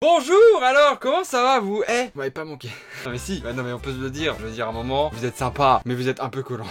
Bonjour, alors comment ça va vous? Vous m'avez pas manqué. Non mais si, non mais on peut se le dire. Je veux dire à un moment, vous êtes sympa, mais vous êtes un peu collant.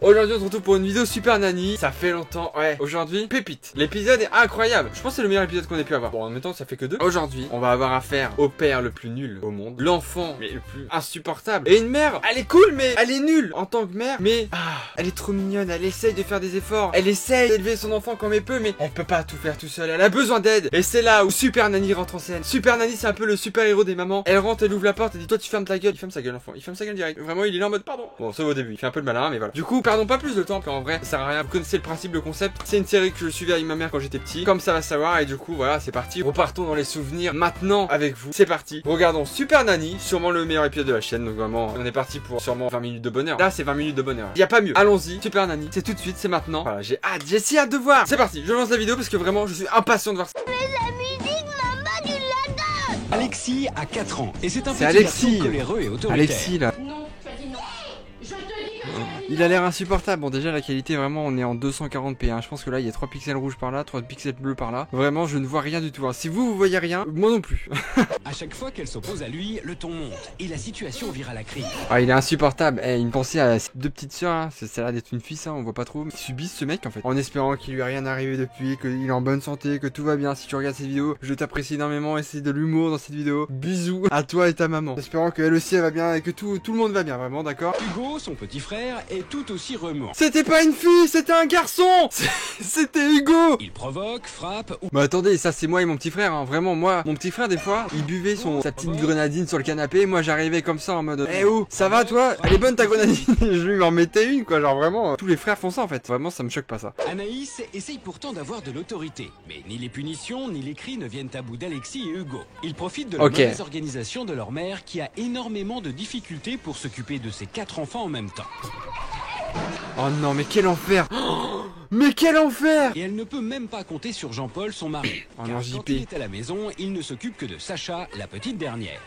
Aujourd'hui on se retrouve pour une vidéo Super Nanny. Ça fait longtemps, aujourd'hui, pépite. L'épisode est incroyable. Je pense que c'est le meilleur épisode qu'on ait pu avoir. Bon, en même temps ça fait que 2. Aujourd'hui, on va avoir affaire au père le plus nul au monde, l'enfant mais le plus insupportable, et une mère, elle est cool mais elle est nulle en tant que mère. Mais elle est trop mignonne, elle essaye de faire des efforts, elle essaye d'élever son enfant comme elle peut, mais elle peut pas tout faire tout seul, elle a besoin d'aide. Et c'est là où Super Nanny rentre en scène. Super Nanny, c'est un peu le super héros des mamans. Elle rentre, elle ouvre la porte, elle dit toi tu fermes ta gueule. Il ferme sa gueule l'enfant, il ferme sa gueule direct. Vraiment il est là en mode pardon. Bon sauf au début, il fait un peu le malin mais voilà. Du coup perdons pas plus de temps, qu'en vrai ça sert à rien. Vous connaissez le principe, le concept. C'est une série que je suivais avec ma mère quand j'étais petit, comme ça va savoir. Et du coup voilà, c'est parti. Repartons dans les souvenirs maintenant avec vous. C'est parti. Regardons Super Nanny, sûrement le meilleur épisode de la chaîne. Donc vraiment on est parti pour sûrement 20 minutes de bonheur. Là c'est 20 minutes de bonheur, y a pas mieux. Allons-y, Super Nanny, c'est tout de suite, c'est maintenant. Voilà, j'ai hâte, j'ai si hâte de voir. C'est parti, je lance la vidéo parce que vraiment je suis impatient de voir ça. Alexis a 4 ans et c'est un petit Alexis. garçon coléreux et autoritaire. Alexis là. Non, tu as dit non. Je te dis que Il a l'air insupportable. Bon déjà la qualité vraiment on est en 240p hein. Je pense que là il y a 3 pixels rouges par là, 3 pixels bleus par là. Vraiment je ne vois rien du tout hein. Si vous voyez rien, moi non plus. À chaque fois qu'elle s'oppose à lui, le ton monte et la situation vire à la crise. Ah il est insupportable. Il me pensait à ses 2 petites soeurs hein. Ça a l'air d'être une fille ça, on voit pas trop. Ils subissent ce mec en fait, en espérant qu'il lui est rien arrivé depuis, qu'il est en bonne santé, que tout va bien. Si tu regardes cette vidéo, je t'apprécie énormément et c'est de l'humour dans cette vidéo. Bisous à toi et ta maman. Espérant qu'elle aussi elle va bien et que tout le monde va bien, vraiment, d'accord. Hugo, son petit frère, est tout aussi remords. C'était pas une fille, c'était un garçon. C'était Hugo. Il provoque, frappe ou... Mais attendez, ça c'est moi et mon petit frère hein. Vraiment moi, mon petit frère des fois, il buvait sa petite grenadine sur le canapé. Moi j'arrivais comme ça en mode oh, ça va toi? Elle est bonne ta grenadine. Je lui en mettais une quoi, genre vraiment tous les frères font ça en fait. Vraiment ça me choque pas ça. Anaïs essaye pourtant d'avoir de l'autorité. Mais ni les punitions ni les cris ne viennent à bout d'Alexis et Hugo. Ils profitent de la mauvaise organisation de leur mère qui a énormément de difficultés pour s'occuper de ses 4 enfants en même temps. Oh non mais quel enfer. Mais quel enfer! Et elle ne peut même pas compter sur Jean-Paul, son mari. Oh car non, quand JP. il est à la maison, il ne s'occupe que de Sacha, la petite dernière.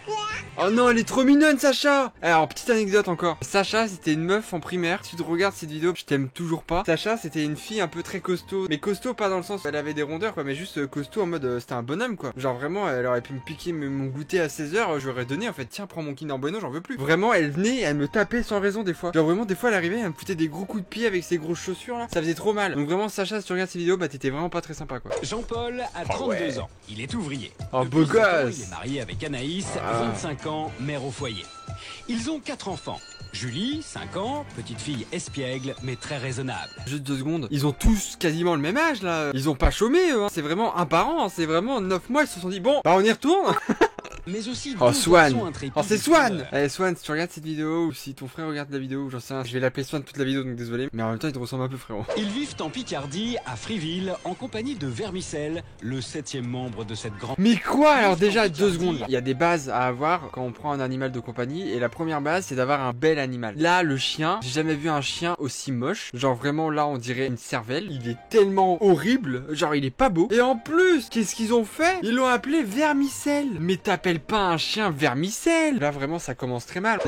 Oh non, elle est trop mignonne, Sacha! Alors, petite anecdote encore. Sacha, c'était une meuf en primaire. Si tu regardes cette vidéo, je t'aime toujours pas. Sacha, c'était une fille un peu très costaud. Mais costaud, pas dans le sens où elle avait des rondeurs, quoi. Mais juste costaud en mode, c'était un bonhomme, quoi. Genre vraiment, elle aurait pu me piquer mon goûter à 16h. Je lui aurais donné, en fait, tiens, prends mon Kinder Bueno, j'en veux plus. Vraiment, elle venait, elle me tapait sans raison des fois. Genre vraiment, des fois, elle arrivait, elle me foutait des gros coups de pied avec ses grosses chaussures, là. Ça faisait trop mal. Donc vraiment, Sacha, si tu regardes ces vidéos, bah t'étais vraiment pas très sympa, quoi. Jean-Paul a 32 ans. Il est ouvrier. Oh, Depuis beau 5 ans, gosse. il est marié avec Anaïs, 25 ans, mère au foyer. Ils ont 4 enfants. Julie, 5 ans, petite fille espiègle, mais très raisonnable. Juste 2 secondes. Ils ont tous quasiment le même âge, là. Ils ont pas chômé, eux, hein. C'est vraiment un par an, hein. C'est vraiment 9 mois, ils se sont dit, bon, bah on y retourne. Mais aussi Oh deux Swan. garçons intrépides Oh c'est et Swan. fondeurs. Allez Swan, si tu regardes cette vidéo ou si ton frère regarde la vidéo, j'en sais rien, je vais l'appeler Swan toute la vidéo donc désolé, mais en même temps il te ressemble un peu frérot. Ils vivent en Picardie, à Friville, en compagnie de Vermicelle, le 7e membre de cette grande... Mais quoi? Alors déjà 2 secondes là. Il y a des bases à avoir quand on prend un animal de compagnie et la première base c'est d'avoir un bel animal. Là le chien, j'ai jamais vu un chien aussi moche. Genre vraiment là on dirait une cervelle. Il est tellement horrible, genre il est pas beau. Et en plus, qu'est-ce qu'ils ont fait? Ils l'ont appelé Vermicelle. Mais t'appelles pas un chien Vermicelle. Là vraiment ça commence très mal.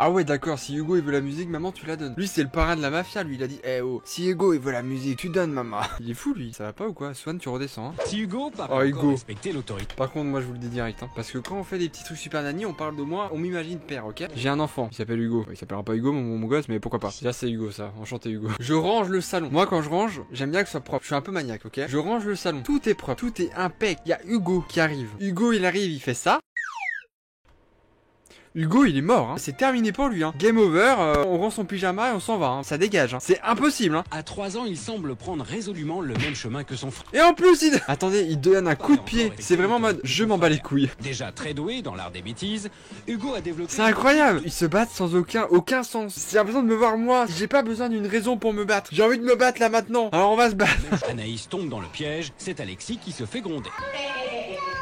Ah ouais d'accord, si Hugo il veut la musique, maman tu la donnes. Lui c'est le parrain de la mafia, lui il a dit oh, si Hugo il veut la musique, tu donnes maman. Il est fou lui, ça va pas ou quoi? Swan tu redescends hein. Si Hugo paraît Oh, encore Hugo. respecter l'autorité. Par contre moi je vous le dis direct hein, parce que quand on fait des petits trucs Super Nanny, on parle de moi, on m'imagine père, ok? J'ai un enfant, il s'appelle Hugo. Il s'appellera pas Hugo mon gosse, mais pourquoi pas. Déjà c'est Hugo ça, enchanté Hugo. Je range le salon. Moi quand je range, j'aime bien que ce soit propre. Je suis un peu maniaque, ok? Je range le salon. Tout est propre, tout est impec. Il y a Hugo qui arrive. Hugo il arrive, il fait ça. Hugo il est mort hein. C'est terminé pour lui hein. Game over, on rend son pyjama et on s'en va hein. Ça dégage hein. C'est impossible hein. À 3 ans, il semble prendre résolument le même chemin que son frère. Et en plus il... Attendez, il donne un coup de pied. C'est vraiment en mode je m'en bats les couilles. Déjà très doué dans l'art des bêtises, Hugo a développé... C'est incroyable. Ils se battent sans aucun sens. J'ai besoin de me voir moi. J'ai pas besoin d'une raison pour me battre. J'ai envie de me battre là maintenant. Alors on va se battre. Anaïs tombe dans le piège, c'est Alexis qui se fait gronder.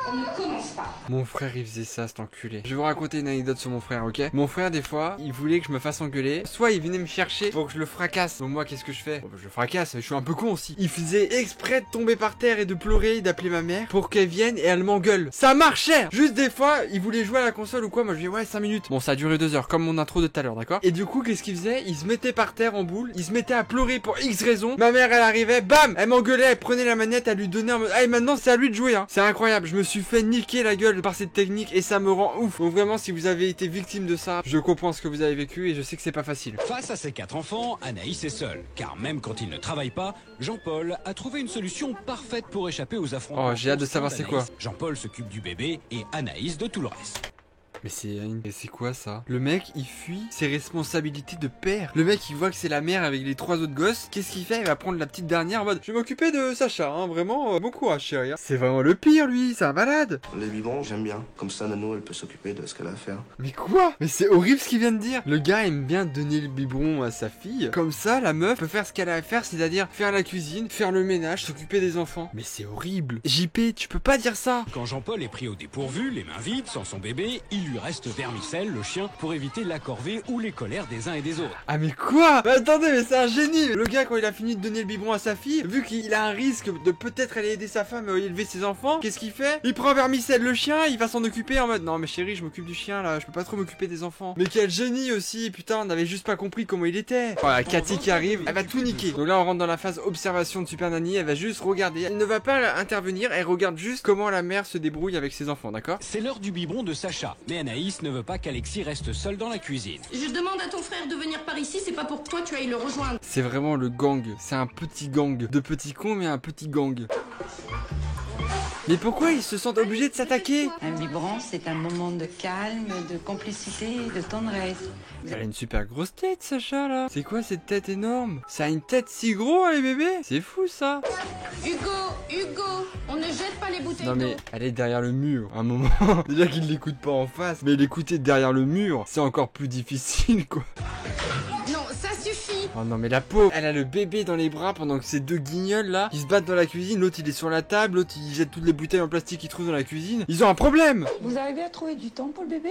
On ne commence pas. Mon frère il faisait ça, cet enculé. Je vais vous raconter une anecdote sur mon frère, ok? Mon frère des fois, il voulait que je me fasse engueuler. Soit il venait me chercher pour que je le fracasse. Donc moi qu'est-ce que je fais? Bon, bah, je le fracasse, je suis un peu con aussi. Il faisait exprès de tomber par terre et de pleurer, d'appeler ma mère pour qu'elle vienne et elle m'engueule. Ça marchait! Juste des fois, il voulait jouer à la console ou quoi, moi je dis ouais 5 minutes. Bon ça a duré 2 heures, comme mon intro de tout à l'heure, d'accord? Et du coup qu'est-ce qu'il faisait? Il se mettait par terre en boule, il se mettait à pleurer pour X raison. Ma mère elle arrivait, bam! Elle m'engueulait, elle prenait la manette, elle lui donnait un... Ah et maintenant c'est à lui de jouer hein. C'est incroyable, je me suis fait niquer la gueule par cette technique et ça me rend ouf. Donc vraiment si vous avez été victime de ça, je comprends ce que vous avez vécu et je sais que c'est pas facile. Face à ses 4 enfants, Anaïs est seule. Car même quand il ne travaille pas, Jean-Paul a trouvé une solution parfaite pour échapper aux affrontements. Oh j'ai hâte de savoir c'est quoi. Jean-Paul s'occupe du bébé et Anaïs de tout le reste. Mais c'est quoi ça? Le mec il fuit ses responsabilités de père. Le mec il voit que c'est la mère avec les 3 autres gosses. Qu'est-ce qu'il fait? Il va prendre la petite dernière en mode je vais m'occuper de Sacha hein. Vraiment bon courage chérie hein. C'est vraiment le pire lui, c'est un malade. Les biberons j'aime bien. Comme ça Nano elle peut s'occuper de ce qu'elle a à faire. Mais quoi? Mais c'est horrible ce qu'il vient de dire. Le gars aime bien donner le biberon à sa fille. Comme ça la meuf peut faire ce qu'elle a à faire, c'est-à-dire faire la cuisine, faire le ménage, s'occuper des enfants. Mais c'est horrible. JP tu peux pas dire ça. Quand Jean-Paul est pris au dépourvu, les mains vides, sans son bébé, il lui reste Vermicelle, le chien, pour éviter la corvée ou les colères des uns et des autres. Ah mais quoi? Mais attendez, mais c'est un génie. Le gars quand il a fini de donner le biberon à sa fille, vu qu'il a un risque de peut-être aller aider sa femme à élever ses enfants, qu'est-ce qu'il fait? Il prend Vermicelle le chien, il va s'en occuper en mode non mais chérie je m'occupe du chien là, je peux pas trop m'occuper des enfants. Mais quel génie aussi, putain on avait juste pas compris comment il était. Voilà, Cathy qui arrive, elle va tout niquer. Donc là on rentre dans la phase observation de Super Nanny, elle va juste regarder, elle ne va pas intervenir, elle regarde juste comment la mère se débrouille avec ses enfants, d'accord? C'est l'heure du biberon de Sacha, mais Anaïs ne veut pas qu'Alexis reste seul dans la cuisine. Je demande à ton frère de venir par ici, c'est pas pour que toi tu ailles le rejoindre. C'est vraiment le gang, c'est un petit gang. De petits cons mais un petit gang. Mais pourquoi ils se sentent obligés de s'attaquer? Un biberon, c'est un moment de calme, de complicité et de tendresse. Elle a une super grosse tête, Sacha, là. C'est quoi cette tête énorme? Ça a une tête si gros, les bébés? C'est fou, ça. Hugo, on ne jette pas les bouteilles Non, mais d'eau. elle est derrière le mur, un moment. Déjà qu'il l'écoute pas en face, mais l'écouter derrière le mur, c'est encore plus difficile, quoi. Non, ça suffit. Oh non mais la pauvre, elle a le bébé dans les bras pendant que ces deux guignols là, qui se battent dans la cuisine, l'autre il est sur la table, l'autre il jette toutes les bouteilles en plastique qu'il trouve dans la cuisine. Ils ont un problème. Vous arrivez à trouver du temps pour le bébé?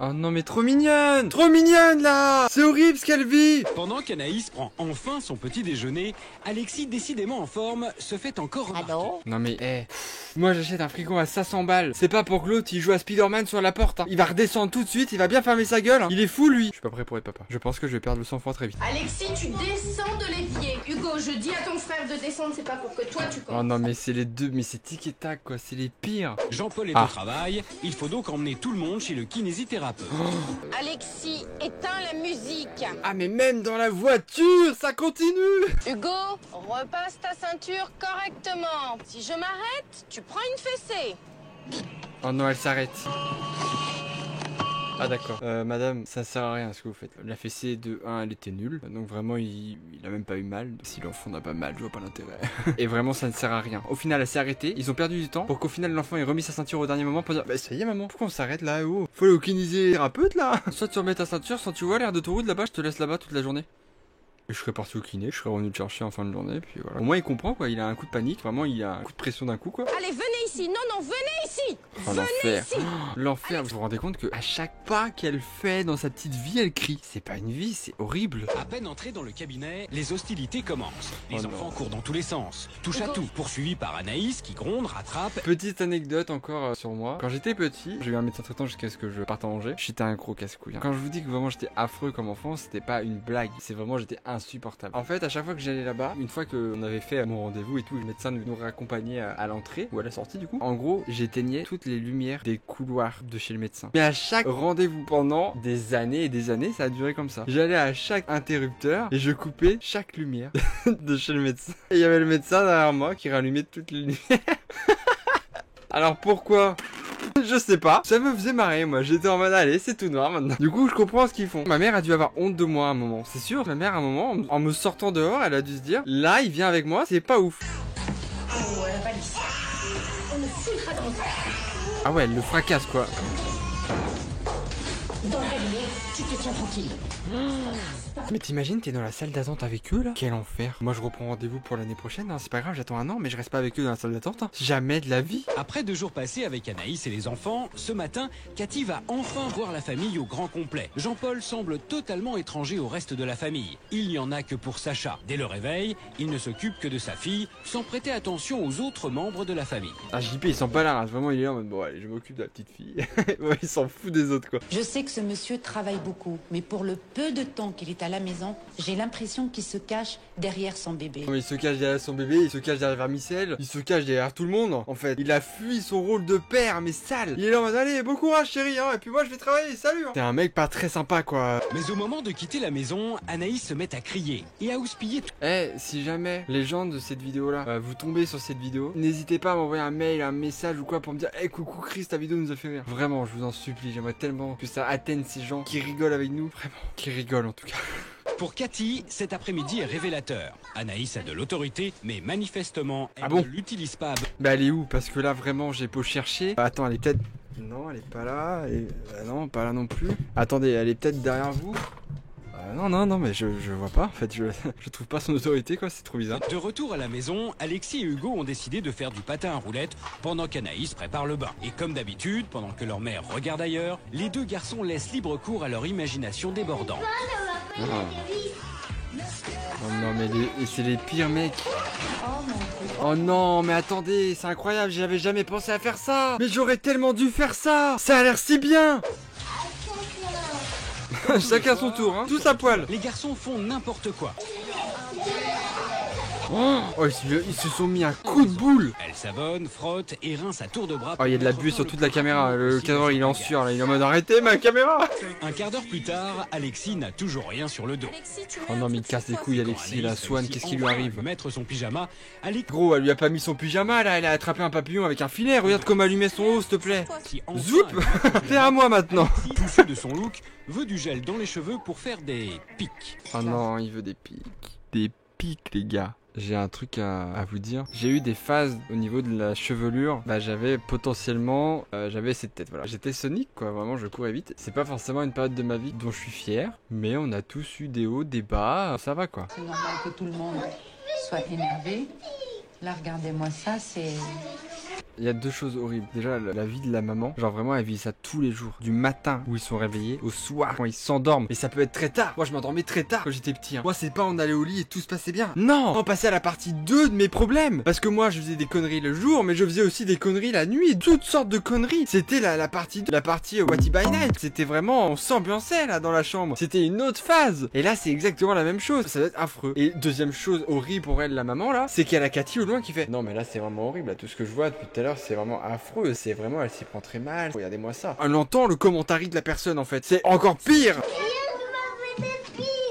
Oh non mais trop mignonne! Trop mignonne là! C'est horrible ce qu'elle vit! Pendant qu'Anaïs prend enfin son petit déjeuner, Alexis, décidément en forme, se fait encore remarquer. Non mais moi j'achète un frigo à 500 balles. C'est pas pour que l'autre il joue à Spider-Man sur la porte hein. Il va redescendre tout de suite, il va bien fermer sa gueule hein. Il est fou lui. Je suis pas prêt pour être papa. Je pense que je vais perdre le sang-froid très vite. Alexis, tu descends de l'évier. Hugo, je dis à ton frère de descendre, c'est pas pour que toi tu Oh commences. non mais c'est les deux, mais c'est tic et tac quoi, c'est les pires. Jean-Paul est au travail, il faut donc emmener tout le monde chez le kinésithérapeute. Alexis, éteins la musique. Ah mais même dans la voiture, ça continue. Hugo, repasse ta ceinture correctement. Si je m'arrête, tu prends une fessée. Oh non, elle s'arrête. Ah d'accord. Madame, ça sert à rien ce que vous faites. La fessée de 1, elle était nulle. Donc vraiment, il a même pas eu mal. Si l'enfant n'a pas mal, je vois pas l'intérêt. Et vraiment, ça ne sert à rien. Au final, elle s'est arrêtée. Ils ont perdu du temps pour qu'au final, l'enfant ait remis sa ceinture au dernier moment pour dire bah ça y est maman, pourquoi on s'arrête là? Oh, faut aller au kinésithérapeute là. Soit tu remets ta ceinture, soit tu vois l'air d'autoroute là-bas, je te laisse là-bas toute la journée. Et je serais parti au kiné, je serais revenu le chercher en fin de journée, puis voilà. Au moins il comprend quoi, il a un coup de panique, vraiment il a un coup de pression d'un coup quoi. Allez, venez ici. Non, venez ici. Oh, Venez l'enfer. ici. Oh, l'enfer, vous vous rendez compte que à chaque pas qu'elle fait dans sa petite vie, elle crie. C'est pas une vie, c'est horrible. À peine entré dans le cabinet, les hostilités commencent. Les Oh enfants non. courent dans tous les sens, touche à tout, poursuivis par Anaïs qui gronde, rattrape. Petite anecdote encore sur moi. Quand j'étais petit, j'ai eu un médecin traitant jusqu'à ce que je parte à Angers. J'étais un gros casse-couille. Quand je vous dis que vraiment j'étais affreux comme enfant, c'était pas une blague. C'est vraiment j'étais insupportable. En fait, à chaque fois que j'allais là-bas, une fois qu'on avait fait mon rendez-vous et tout, le médecin nous raccompagnait à l'entrée ou à la sortie du coup. En gros, j'éteignais toutes les lumières des couloirs de chez le médecin. Mais à chaque rendez-vous pendant des années et des années, ça a duré comme ça. J'allais à chaque interrupteur et je coupais chaque lumière de chez le médecin. Et il y avait le médecin derrière moi qui rallumait toutes les lumières. Alors pourquoi? Je sais pas, ça me faisait marrer moi, j'étais en mode allez c'est tout noir maintenant. Du coup je comprends ce qu'ils font. Ma mère a dû avoir honte de moi à un moment, c'est sûr. Ma mère à un moment, en me sortant dehors, elle a dû se dire là il vient avec moi, c'est pas ouf. Oh, la valise. On ne fouillera dans ça. Ah ouais elle le fracasse quoi. Dans le cabinet. Tu te tiens tranquille. Mais t'imagines, t'es dans la salle d'attente avec eux là? Quel enfer. Moi je reprends rendez-vous pour l'année prochaine, hein. C'est pas grave, j'attends un an, mais je reste pas avec eux dans la salle d'attente, hein. Jamais de la vie. Après 2 jours passés avec Anaïs et les enfants, ce matin, Cathy va enfin voir la famille au grand complet. Jean-Paul semble totalement étranger au reste de la famille. Il n'y en a que pour Sacha. Dès le réveil, il ne s'occupe que de sa fille, sans prêter attention aux autres membres de la famille. Ah JP il sent pas la race, vraiment il est là en mode bon allez je m'occupe de la petite fille. Ouais, il s'en fout des autres quoi. Je sais que ce monsieur travaille beaucoup, mais pour le peu de temps qu'il est à la maison, j'ai l'impression qu'il se cache derrière son bébé. Non, mais il se cache derrière son bébé, il se cache derrière Vermicelle, il se cache derrière tout le monde en fait. Il a fui son rôle de père mais sale. Il est là en mode allez bon courage chérie hein, et puis moi je vais travailler, salut hein. C'est un mec pas très sympa quoi. Mais au moment de quitter la maison, Anaïs se met à crier et à houspiller. Eh, si jamais les gens de cette vidéo là, vous tombez sur cette vidéo, n'hésitez pas à m'envoyer un mail, un message ou quoi pour me dire hey, coucou Chris, ta vidéo nous a fait rire. Vraiment, je vous en supplie, j'aimerais tellement que ça atteigne ces gens qui rigolent avec nous. Vraiment, qui rigolent en tout cas. Pour Cathy, cet après-midi est révélateur. Anaïs a de l'autorité, mais manifestement, elle bon ne l'utilise pas. Bah elle est où? Parce que là vraiment j'ai beau chercher. Attends, elle est peut-être... Non, elle est pas là. Et... non, pas là non plus. Attendez, elle est peut-être derrière vous. Non, mais je vois pas. En fait, je trouve pas son autorité, quoi. C'est trop bizarre. De retour à la maison, Alexis et Hugo ont décidé de faire du patin à roulettes pendant qu'Anaïs prépare le bain. Et comme d'habitude, pendant que leur mère regarde ailleurs, les 2 garçons laissent libre cours à leur imagination débordante. Oh non, mais c'est les pires mecs. Oh non, mais attendez, c'est incroyable, j'avais jamais pensé à faire ça. Mais j'aurais tellement dû faire ça. Ça a l'air si bien. Chacun son tour, hein. Tous à poil. Les garçons font n'importe quoi. Oh, ils se sont mis un coup de boule. Elle savonne, frotte et rince à tour de bras. Oh, il y a de la buée sur toute la caméra. Le cadreur, il est en sueur, là. Il est en mode arrêtez ma caméra. Un quart d'heure plus tard, Alexis n'a toujours rien sur le dos. Oh non, mais il casse les couilles, Alexis. La Swan, qu'est-ce qui lui arrive? Mettre son pyjama. Gros, elle lui a pas mis son pyjama, là. Elle a attrapé un papillon avec un filet. Regarde comment elle lui met son haut, s'il te plaît. Zoup. Fais à moi maintenant. Touché de son look, veut du gel dans les cheveux pour faire des pics. Oh non, il veut des pics. Des pics, les gars. J'ai un truc à vous dire. J'ai eu des phases au niveau de la chevelure. Bah j'avais potentiellement... j'avais cette tête, voilà. J'étais Sonic, quoi. Vraiment, je courais vite. C'est pas forcément une période de ma vie dont je suis fier. Mais on a tous eu des hauts, des bas. Ça va, quoi. C'est normal que tout le monde soit énervé. Là, regardez-moi ça, c'est... Il y a 2 choses horribles. Déjà, la vie de la maman. Genre vraiment, elle vit ça tous les jours. Du matin où ils sont réveillés, au soir quand ils s'endorment. Et ça peut être très tard. Moi, je m'endormais très tard quand j'étais petit. Hein. Moi, c'est pas on allait au lit et tout se passait bien. Non, on passait à la partie 2 de mes problèmes. Parce que moi, je faisais des conneries le jour, mais je faisais aussi des conneries la nuit. Toutes sortes de conneries. C'était la partie 2. La partie What by Night. C'était vraiment, on s'ambiançait là dans la chambre. C'était une autre phase. Et là, c'est exactement la même chose. Ça doit être affreux. Et deuxième chose horrible pour elle, la maman là, c'est qu'il y a la Cathy au loin qui fait non, mais là, c'est vraiment horrible. Là, tout ce que je vois depuis tout à l'heure, c'est vraiment affreux. C'est vraiment, elle s'y prend très mal. Regardez-moi ça. On entend le commentary de la personne en fait. C'est encore pire.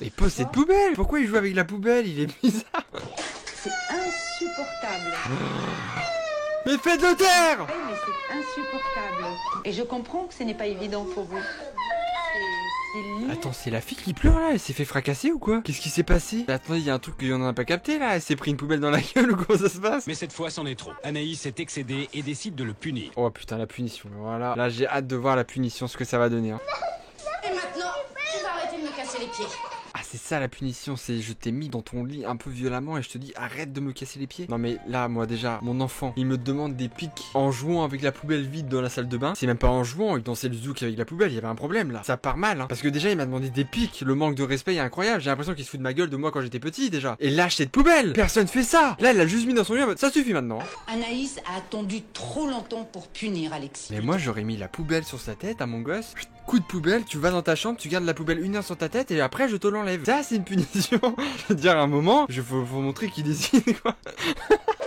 Et pose cette poubelle. Pourquoi il joue avec la poubelle? Il est bizarre. C'est insupportable. Mais faites-le taire. Oui, mais c'est insupportable. Et je comprends que ce n'est pas évident pour vous. Attends, c'est la fille qui pleure là, elle s'est fait fracasser ou quoi? Qu'est-ce qui s'est passé? Attendez, il y a un truc que j'en ai pas capté là, elle s'est pris une poubelle dans la gueule ou comment ça se passe? Mais cette fois, c'en est trop. Anaïs est excédée et décide de le punir. Oh putain, la punition, voilà. Là, j'ai hâte de voir la punition, ce que ça va donner. Hein. Et maintenant, tu vas arrêter de me casser les pieds. Ah, c'est ça la punition, c'est je t'ai mis dans ton lit un peu violemment et je te dis arrête de me casser les pieds. Non mais là, moi déjà, mon enfant, il me demande des pics en jouant avec la poubelle vide dans la salle de bain. C'est même pas en jouant, il dansait le zouk avec la poubelle, il y avait un problème là. Ça part mal, hein. Parce que déjà, il m'a demandé des pics, le manque de respect est incroyable. J'ai l'impression qu'il se fout de ma gueule de moi quand j'étais petit déjà. Et lâche cette poubelle, personne fait ça. Là, elle l'a juste mis dans son lit en mode ça suffit maintenant. Anaïs a attendu trop longtemps pour punir Alexis. Mais moi, j'aurais mis la poubelle sur sa tête à mon gosse. Coup de poubelle, tu vas dans ta chambre, tu gardes la poubelle 1 heure sur ta tête et après je te l'enlève. Ça, c'est une punition. Je veux dire, à un moment, faut montrer qui décide, quoi.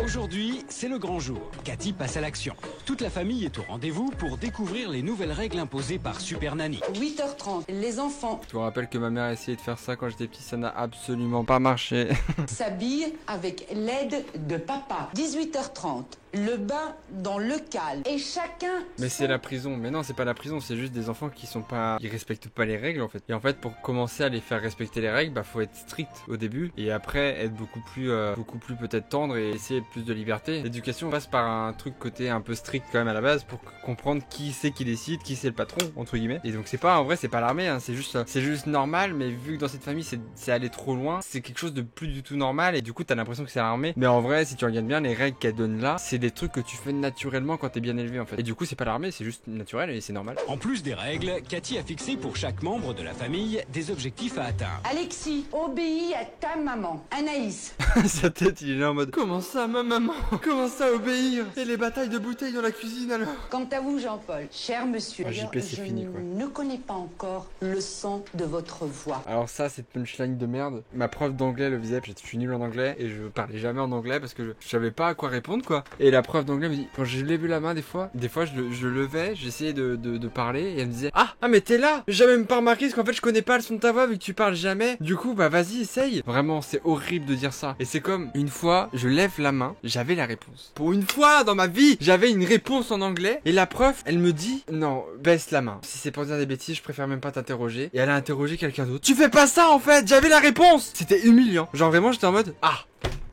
Aujourd'hui, c'est le grand jour. Cathy passe à l'action. Toute la famille est au rendez-vous pour découvrir les nouvelles règles imposées par Super Nanny. 8h30, les enfants Je vous rappelle que ma mère a essayé de faire ça quand j'étais petit, ça n'a absolument pas marché. s'habillent avec l'aide de papa. 18h30, Le bain dans le calme. Et chacun... Mais c'est la prison. Mais non, c'est pas la prison, c'est juste des enfants qui sont pas... Ils respectent pas les règles en fait. Et en fait, pour commencer à les faire respecter les règles, bah faut être strict au début. Et après, être beaucoup plus peut-être tendre et essayer plus de liberté. L'éducation passe par un truc côté un peu strict quand même à la base pour comprendre qui c'est qui décide, qui c'est le patron, entre guillemets. Et donc c'est pas, en vrai, c'est pas l'armée, hein. C'est juste normal, mais vu que dans cette famille, c'est allé trop loin, c'est quelque chose de plus du tout normal. Et du coup, t'as l'impression que c'est l'armée. Mais en vrai, si tu regardes bien, les règles qu'elle donne là, c'est des trucs que tu fais naturellement quand t'es bien élevé en fait. Et du coup c'est pas l'armée, c'est juste naturel et c'est normal. En plus des règles, Cathy a fixé pour chaque membre de la famille des objectifs à atteindre. Alexis, obéis à ta maman. Anaïs. Sa tête il est là en mode comment ça ma maman? Comment ça obéir? Et les batailles de bouteilles dans la cuisine alors? Quant à vous Jean-Paul, cher monsieur, JP, c'est fini, quoi. Je ne connais pas encore le son de votre voix. Alors ça cette punchline de merde, ma prof d'anglais le faisait, je suis nul en anglais et je parlais jamais en anglais parce que je savais pas à quoi répondre quoi. Et la prof d'anglais me dit, quand je levais la main des fois je levais, j'essayais de parler et elle me disait ah mais t'es là, j'avais même pas remarqué parce qu'en fait je connais pas le son de ta voix vu que tu parles jamais, du coup bah vas-y essaye. Vraiment c'est horrible de dire ça. Et c'est comme une fois je lève la main, j'avais la réponse. Pour une fois dans ma vie j'avais une réponse en anglais et la prof elle me dit non baisse la main, si c'est pour dire des bêtises je préfère même pas t'interroger. Et elle a interrogé quelqu'un d'autre, tu fais pas ça en fait, j'avais la réponse. C'était humiliant, genre vraiment j'étais en mode ah.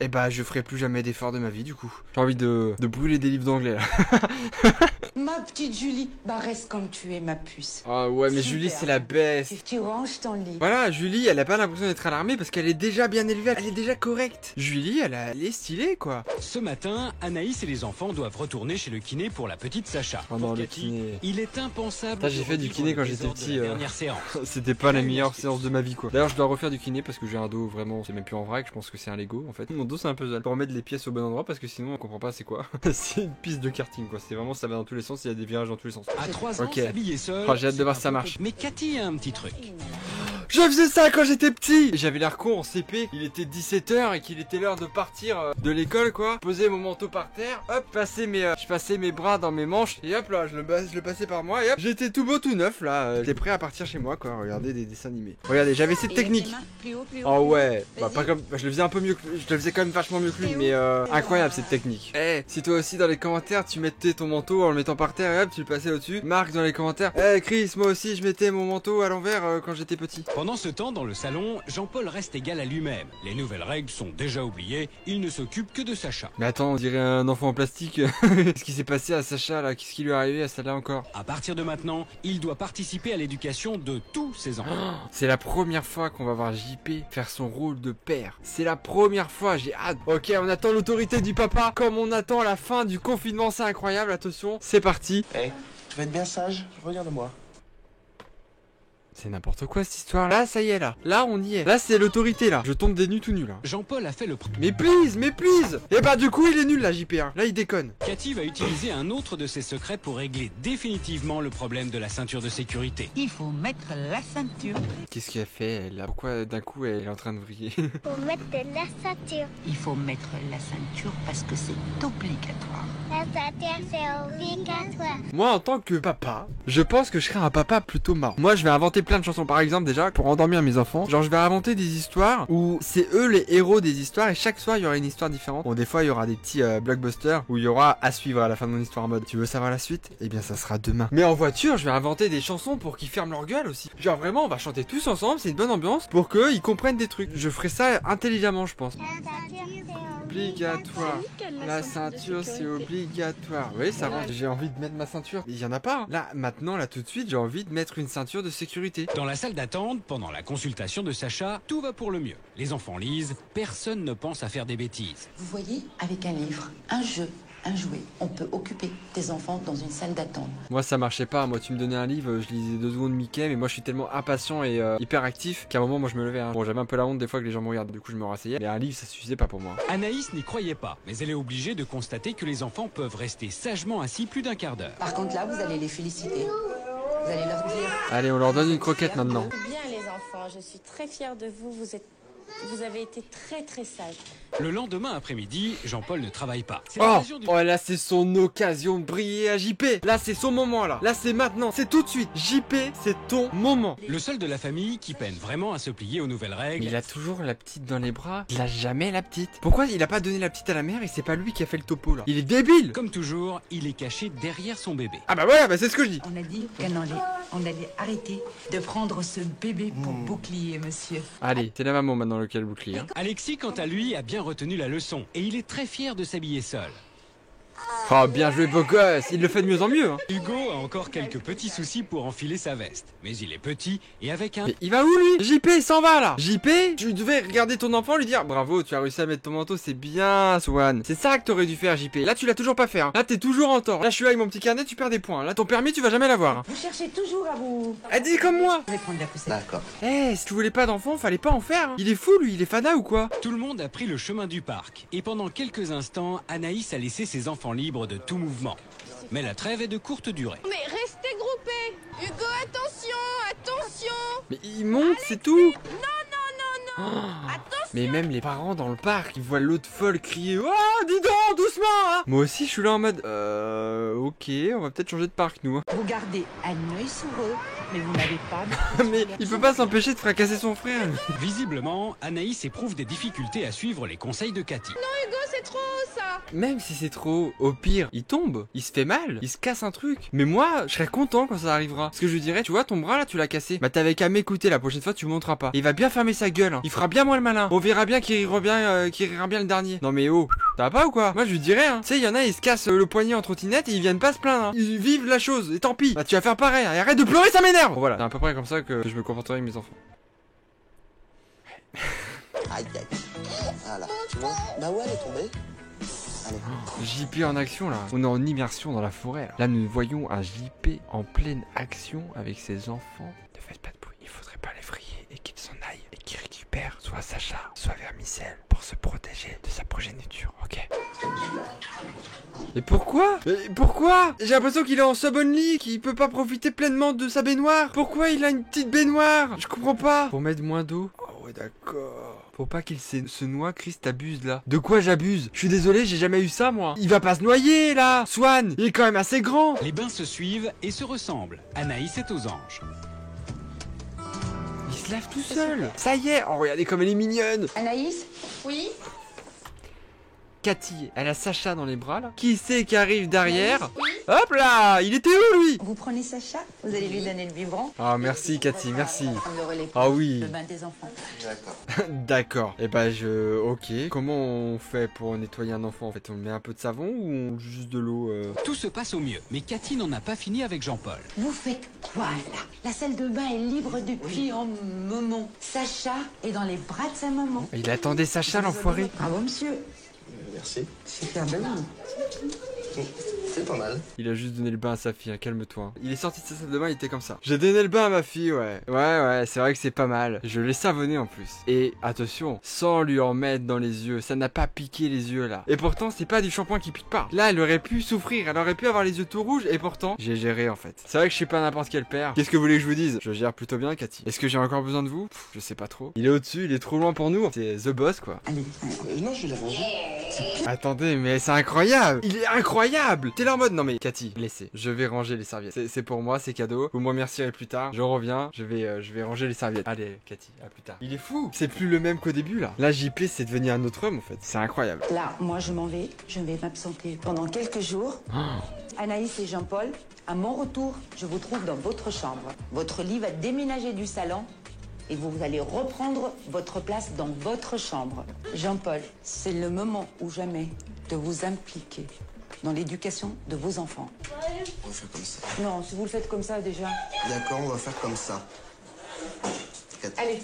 Et bah je ferai plus jamais d'efforts de ma vie du coup. J'ai envie de brûler des livres d'anglais là. Ma petite Julie, bah reste comme tu es ma puce. Ah ouais mais Super. Julie c'est la best. Tu ranges ton lit. Voilà, Julie elle a pas l'impression d'être à l'armée parce qu'elle est déjà bien élevée, elle est déjà correcte. Julie elle est stylée quoi. Ce matin, Anaïs et les enfants doivent retourner chez le kiné pour la petite Sacha. Oh non, Pour le Cathy, kiné. il est impensable. Ça, j'ai de fait du revivre kiné le quand j'étais désordre de petit, la dernière séance. C'était pas la meilleure séance de ma vie quoi. D'ailleurs je dois refaire du kiné parce que j'ai un dos vraiment, c'est même plus en vrac, je pense que c'est un Lego en fait. Mon dos c'est un puzzle. Pour remettre les pièces au bon endroit parce que sinon on comprend pas c'est quoi. C'est une piste de karting quoi, c'est vraiment ça va dans tous les sens, il y a des virages dans tous les sens. À 3 ans, Ok. s'habiller seul. Oh, j'ai hâte de c'est voir un si ça peu marche. compliqué. Mais Cathy a un petit truc. Je faisais ça quand j'étais petit. J'avais l'air con en CP, il était 17h et qu'il était l'heure de partir de l'école quoi. Poser mon manteau par terre, hop, je passais mes bras dans mes manches et hop là, je le passais par moi et hop, j'étais tout beau tout neuf là, j'étais prêt à partir chez moi quoi, regardez des dessins animés. Regardez, j'avais cette technique. Oh ouais, bah pas comme, je le faisais un peu mieux que, je le faisais quand même vachement mieux que lui mais incroyable cette technique. Eh, si toi aussi dans les commentaires tu mettais ton manteau en le mettant par terre et hop, tu le passais au-dessus. Marc dans les commentaires, eh Chris, moi aussi je mettais mon manteau à l'envers quand j'étais petit. Pendant ce temps, dans le salon, Jean-Paul reste égal à lui-même. Les nouvelles règles sont déjà oubliées, il ne s'occupe que de Sacha. Mais attends, on dirait un enfant en plastique. Qu'est-ce qui s'est passé à Sacha là? Qu'est-ce qui lui est arrivé à celle-là encore? À partir de maintenant, il doit participer à l'éducation de tous ses enfants. C'est la première fois qu'on va voir JP faire son rôle de père. C'est la première fois, j'ai hâte. Ok, on attend l'autorité du papa comme on attend la fin du confinement, c'est incroyable, attention, c'est parti. Hé, tu vas être bien sage, regarde-moi. C'est n'importe quoi cette histoire. Là, ça y est là. Là, on y est. Là, c'est l'autorité là. Je tombe des nues tout nul là. Jean-Paul a fait le Mais please. Et bah du coup, il est nul là, JP1. Là, il déconne. Cathy va utiliser un autre de ses secrets pour régler définitivement le problème de la ceinture de sécurité. Il faut mettre la ceinture. Qu'est-ce qu'elle fait elle là? Pourquoi d'un coup elle est en train de vriller? Faut mettre la ceinture. Il faut mettre la ceinture parce que c'est obligatoire. La ceinture, c'est obligatoire. Moi, en tant que papa, je pense que je serais un papa plutôt marrant. Moi, je vais inventer plein de chansons. Par exemple, déjà, pour endormir mes enfants, genre, je vais inventer des histoires où c'est eux les héros des histoires et chaque soir, il y aura une histoire différente. Bon, des fois, il y aura des petits blockbusters où il y aura à suivre à la fin de mon histoire en mode tu veux savoir la suite? Eh bien, ça sera demain. Mais en voiture, je vais inventer des chansons pour qu'ils ferment leur gueule aussi. Genre, vraiment, on va chanter tous ensemble, c'est une bonne ambiance pour qu'ils comprennent des trucs. Je ferai ça intelligemment, je pense. La ceinture, c'est Obligatoire. La ceinture, c'est obligatoire. Oui, ça rentre. J'ai envie de mettre ma ceinture. Il y en a pas. Hein. Là, maintenant, là, tout de suite, j'ai envie de mettre une ceinture de sécurité. Dans la salle d'attente, pendant la consultation de Sacha, tout va pour le mieux. Les enfants lisent, personne ne pense à faire des bêtises. Vous voyez, avec un livre, un jeu, un jouet, on peut occuper tes enfants dans une salle d'attente. Moi, ça marchait pas. Moi, tu me donnais un livre, je lisais 2 secondes Mickey, mais moi, je suis tellement impatient et hyper actif qu'à un moment, moi, je me levais. Hein. Bon, j'avais un peu la honte des fois que les gens me regardent. Du coup, je me rasseyais. Mais un livre, ça suffisait pas pour moi. Anaïs n'y croyait pas, mais elle est obligée de constater que les enfants peuvent rester sagement assis plus d'un quart d'heure. Par contre, là, vous allez les féliciter. Vous allez leur dire... Allez, on leur donne une croquette maintenant. Bien les enfants, je suis très fière de vous, vous êtes Vous avez été très très sage. Le lendemain après-midi, Jean-Paul ne travaille pas. C'est Oh, l'occasion du... oh, là c'est son occasion de briller à JP. Là c'est son moment là. Là c'est maintenant, c'est tout de suite. JP, c'est ton moment. Le seul de la famille qui peine vraiment à se plier aux nouvelles Mais règles. il a toujours la petite dans les bras. Il a jamais la petite. Pourquoi il a pas donné la petite à la mère et c'est pas lui qui a fait le topo là? Il est débile. Comme toujours, il est caché derrière son bébé. Ah bah voilà, bah c'est ce que je dis. On a dit on allait arrêter de prendre ce bébé pour bouclier, monsieur. Allez, c'est la maman maintenant lequel bouclier. Hein. Alexis, quant à lui, a bien retenu la leçon et il est très fier de s'habiller seul. Oh bien joué beau gosse. Il le fait de mieux en mieux. Hein. Hugo a encore quelques petits soucis pour enfiler sa veste. Mais il est petit et avec un... Mais il va où lui? JP il s'en va là. JP, tu devais regarder ton enfant lui dire bravo, tu as réussi à mettre ton manteau, c'est bien Swan. C'est ça que t'aurais dû faire JP. Là tu l'as toujours pas fait. Hein. Là t'es toujours en tort. Là je suis là avec mon petit carnet, tu perds des points. Là ton permis tu vas jamais l'avoir. Hein. Vous cherchez toujours à vous... Elle dit comme moi. Je vais prendre la poussette. D'accord. Eh, si tu voulais pas d'enfant, fallait pas en faire. Hein. Il est fou lui, il est fada ou quoi? Tout le monde a pris le chemin du parc. Et pendant quelques instants, Anaïs a laissé ses enfants libres de tout mouvement. Mais la trêve est de courte durée. Mais restez groupés. Hugo, attention, attention. Mais il monte, c'est tout. Attention. Mais même les parents dans le parc, ils voient l'autre folle crier oh dis donc, doucement hein. Moi aussi je suis là en mode ok, on va peut-être changer de parc nous. Hein. Vous gardez un œil sur eux, mais vous n'avez pas... Mais il peut pas s'empêcher de fracasser son frère. lui. Visiblement, Anaïs éprouve des difficultés à suivre les conseils de Cathy. Hugo, c'est trop haut, ça. Même si c'est trop, au pire, il tombe, il se fait mal, il se casse un truc. Mais moi, je serais content quand ça arrivera. Parce que je lui dirais, tu vois, ton bras là, tu l'as cassé. Bah t'avais qu'à m'écouter, la prochaine fois tu monteras pas. Et il va bien fermer sa gueule, hein. Il fera bien moins le malin. On verra bien qu'il rira bien le dernier. Non mais oh, ça va pas ou quoi? Moi je lui dirais, hein. Tu sais, il y en a, ils se cassent le poignet en trottinette et ils viennent pas se plaindre. Hein. Ils vivent la chose, et tant pis. Bah tu vas faire pareil, hein. Et arrête de pleurer, ça m'énerve. Bon, voilà, c'est à peu près comme ça que je me comporterai avec mes enfants. Aïe aïe. Voilà. Tu vois? Bah ouais, elle est tombée. Allez. JP en action là. On est en immersion dans la forêt. Là nous voyons un JP en pleine action avec ses enfants. Ne faites pas de bruit, il faudrait pas l'effrayer et qu'il s'en aille et qu'il récupère soit Sacha, soit Vermicelle pour se protéger de sa progéniture, ok? Mais pourquoi? J'ai l'impression qu'il est en sub-only, qu'il peut pas profiter pleinement de sa baignoire. Pourquoi il a une petite baignoire? Je comprends pas. Pour mettre moins d'eau? Oh ouais d'accord. Faut pas qu'il se noie, Chris, t'abuses là. De quoi j'abuse? Je suis désolé, j'ai jamais eu ça moi. Il va pas se noyer là. Swan, il est quand même assez grand. Les bains se suivent et se ressemblent. Anaïs est aux anges. Il se lave tout seul. Ça y est. Oh regardez comme elle est mignonne. Anaïs, Oui. Cathy, elle a Sacha dans les bras là. Qui c'est qui arrive derrière? Oui. Hop là, il était où lui? vous prenez Sacha, vous allez lui donner le biberon. Ah merci Cathy, merci. Prendre le relais. Ah oui. Le bain des enfants. D'accord. D'accord. Et bah ok. Comment on fait pour nettoyer un enfant en fait? On met un peu de savon ou on juste de l'eau Tout se passe au mieux, mais Cathy n'en a pas fini avec Jean-Paul. Vous faites quoi là? La salle de bain est libre depuis un moment. Sacha est dans les bras de sa maman. Il attendait Sacha l'enfoiré. Bravo monsieur. Merci. Super belle. C'est pas mal. Il a juste donné le bain à sa fille, hein, calme-toi. Il est sorti de sa salle de bain, il était comme ça. J'ai donné le bain à ma fille, ouais. Ouais, c'est vrai que c'est pas mal. Je l'ai savonné en plus. Et attention, sans lui en mettre dans les yeux, ça n'a pas piqué les yeux là. Et pourtant, c'est pas du shampoing qui pique pas. Là, elle aurait pu souffrir, elle aurait pu avoir les yeux tout rouges, et pourtant, j'ai géré en fait. C'est vrai que je suis pas n'importe quel père. Qu'est-ce que vous voulez que je vous dise? Je gère plutôt bien, Cathy. Est-ce que j'ai encore besoin de vous? Je sais pas trop. Il est au-dessus, il est trop loin pour nous. C'est The Boss quoi. Allez. Non, je l'ai rangé. Attendez, mais c'est incroyable! Il est incroyable! T'es là en mode, non mais Cathy, laissez. Je vais ranger les serviettes. C'est pour moi, c'est cadeau. Vous me remercierez plus tard. Je reviens, je vais ranger les serviettes. Allez, Cathy, à plus tard. Il est fou! C'est plus le même qu'au début là. Là, JP, c'est devenu un autre homme en fait. C'est incroyable. Là, moi je m'en vais. Je vais m'absenter pendant quelques jours. Anaïs et Jean-Paul, à mon retour, je vous trouve dans votre chambre. Votre lit va déménager du salon et vous allez reprendre votre place dans votre chambre. Jean-Paul, c'est le moment ou jamais de vous impliquer dans l'éducation de vos enfants. On va faire comme ça. Non, si vous le faites comme ça déjà. D'accord, on va faire comme ça. Allez.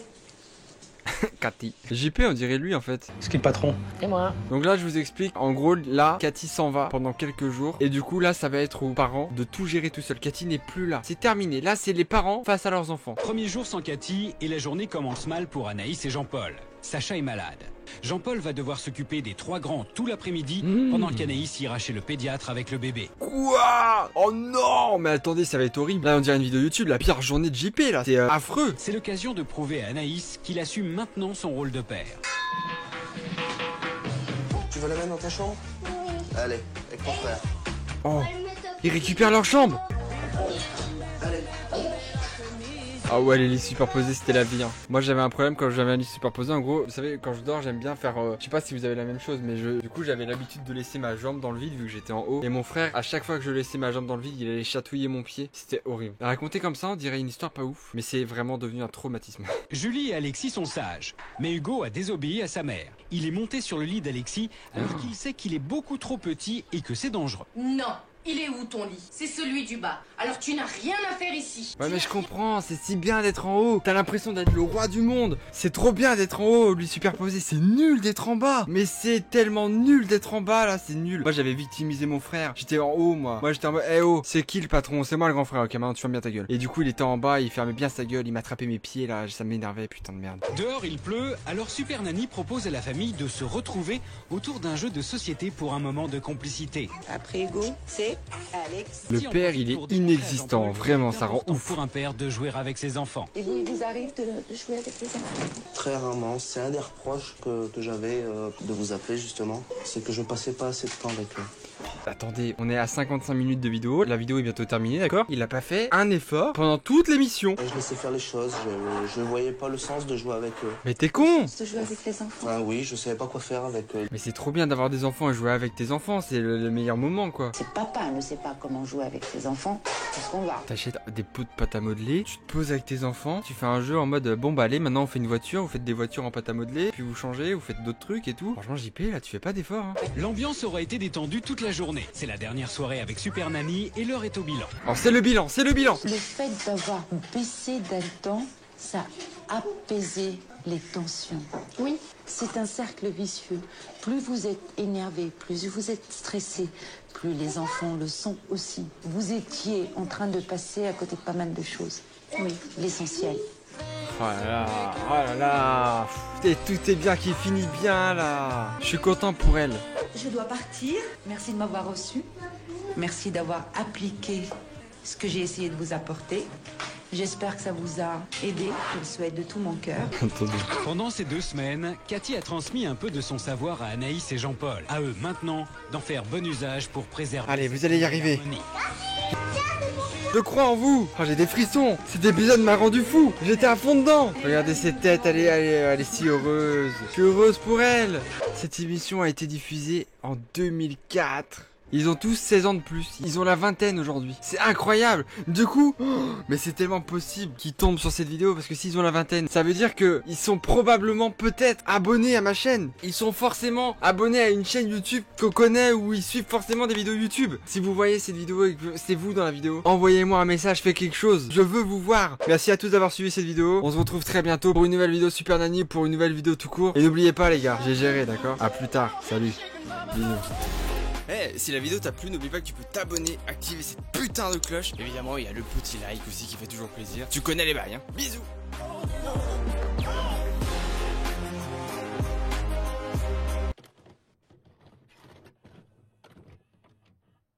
Cathy. JP, on dirait lui en fait. Ce qui est le patron. Et moi. Donc là, je vous explique. En gros, là, Cathy s'en va pendant quelques jours. Et du coup, là, ça va être aux parents de tout gérer tout seul. Cathy n'est plus là. C'est terminé. Là, c'est les parents face à leurs enfants. Premier jour sans Cathy et la journée commence mal pour Anaïs et Jean-Paul. Sacha est malade. Jean-Paul va devoir s'occuper des 3 grands tout l'après-midi pendant qu'Anaïs ira chez le pédiatre avec le bébé. Quoi? Oh non! Mais attendez, ça va être horrible. Là, on dirait une vidéo YouTube, la pire journée de JP, là. C'est affreux. C'est l'occasion de prouver à Anaïs qu'il assume maintenant son rôle de père. Tu veux la mettre dans ta chambre? Oui. Allez, avec ton frère. Oh, ils récupèrent leur chambre. Allez. Ah ouais, les lits superposés, c'était la vie, hein. Moi, j'avais un problème quand j'avais un lit superposé. En gros, vous savez, quand je dors, j'aime bien faire... je sais pas si vous avez la même chose, mais du coup, j'avais l'habitude de laisser ma jambe dans le vide vu que j'étais en haut. Et mon frère, à chaque fois que je laissais ma jambe dans le vide, il allait chatouiller mon pied. C'était horrible. À raconter comme ça, on dirait une histoire pas ouf, mais c'est vraiment devenu un traumatisme. Julie et Alexis sont sages, mais Hugo a désobéi à sa mère. Il est monté sur le lit d'Alexis alors qu'il sait qu'il est beaucoup trop petit et que c'est dangereux. Non. Il est où ton lit? C'est celui du bas. Alors tu n'as rien à faire ici. Ouais mais je comprends, c'est si bien d'être en haut. T'as l'impression d'être le roi du monde. C'est trop bien d'être en haut, lui superposé. C'est nul d'être en bas. Mais c'est tellement nul d'être en bas là, c'est nul. Moi j'avais victimisé mon frère. J'étais en haut moi. Moi j'étais en mode, eh oh, c'est qui le patron? C'est moi le grand frère. Ok maintenant tu fermes bien ta gueule. Et du coup il était en bas, il fermait bien sa gueule, il m'attrapait mes pieds là, ça m'énervait, putain de merde. Dehors il pleut, alors Super Nanny propose à la famille de se retrouver autour d'un jeu de société pour un moment de complicité. Après Hugo, c'est Alex. Le père il est inexistant, vraiment ça rend ouf. Pour un père de jouer avec ses enfants. Et vous, il vous arrive de jouer avec les enfants? Très rarement. C'est un des reproches que j'avais de vous appeler justement. C'est que je passais pas assez de temps avec eux. Attendez, on est à 55 minutes de vidéo. La vidéo est bientôt terminée, d'accord? Il a pas fait un effort pendant toute l'émission. Je laissais faire les choses. Je voyais pas le sens de jouer avec eux. Mais t'es con! De jouer avec les enfants? Ah oui, je savais pas quoi faire avec eux. Mais c'est trop bien d'avoir des enfants et jouer avec tes enfants, c'est le meilleur moment quoi. Si papa ne sait pas comment jouer avec ses enfants, est-ce qu'on va? T'achètes des pots de pâte à modeler, tu te poses avec tes enfants, tu fais un jeu en mode bon bah allez maintenant on fait une voiture, vous faites des voitures en pâte à modeler, puis vous changez, vous faites d'autres trucs et tout. Franchement JP là tu fais pas d'effort hein. L'ambiance aura été détendue toute la journée. C'est la dernière soirée avec Super Nanny et l'heure est au bilan. Alors c'est le bilan, c'est le bilan. Le fait d'avoir baissé d'un temps, ça a apaisé les tensions. Oui, c'est un cercle vicieux. Plus vous êtes énervé, plus vous êtes stressé, plus les enfants le sont aussi. Vous étiez en train de passer à côté de pas mal de choses. Oui, l'essentiel. Oh là là, et tout est bien qui finit bien là. Je suis content pour elle. Je dois partir. Merci de m'avoir reçu. Merci d'avoir appliqué ce que j'ai essayé de vous apporter. J'espère que ça vous a aidé. Je le souhaite de tout mon cœur. Pendant ces 2 semaines, Cathy a transmis un peu de son savoir à Anaïs et Jean-Paul. À eux maintenant d'en faire bon usage pour préserver. Allez, vous allez y arriver. Je crois en vous. Oh, j'ai des frissons. Cet épisode m'a rendu fou. J'étais à fond dedans. Regardez cette tête, elle est si heureuse. Je suis heureuse pour elle. Cette émission a été diffusée en 2004. Ils ont tous 16 ans de plus. Ils ont la vingtaine aujourd'hui. C'est incroyable. Du coup, mais c'est tellement possible qu'ils tombent sur cette vidéo parce que s'ils ont la vingtaine, ça veut dire que ils sont probablement peut-être abonnés à ma chaîne. Ils sont forcément abonnés à une chaîne YouTube qu'on connaît ou ils suivent forcément des vidéos YouTube. Si vous voyez cette vidéo et que c'est vous dans la vidéo, envoyez-moi un message, faites quelque chose. Je veux vous voir. Merci à tous d'avoir suivi cette vidéo. On se retrouve très bientôt pour une nouvelle vidéo Super Nanny, pour une nouvelle vidéo tout court. Et n'oubliez pas les gars, j'ai géré, d'accord? À plus tard. Salut. Bisous. Hey, si la vidéo t'a plu, n'oublie pas que tu peux t'abonner, activer cette putain de cloche. Évidemment, il y a le petit like aussi qui fait toujours plaisir. Tu connais les bails, hein. Bisous.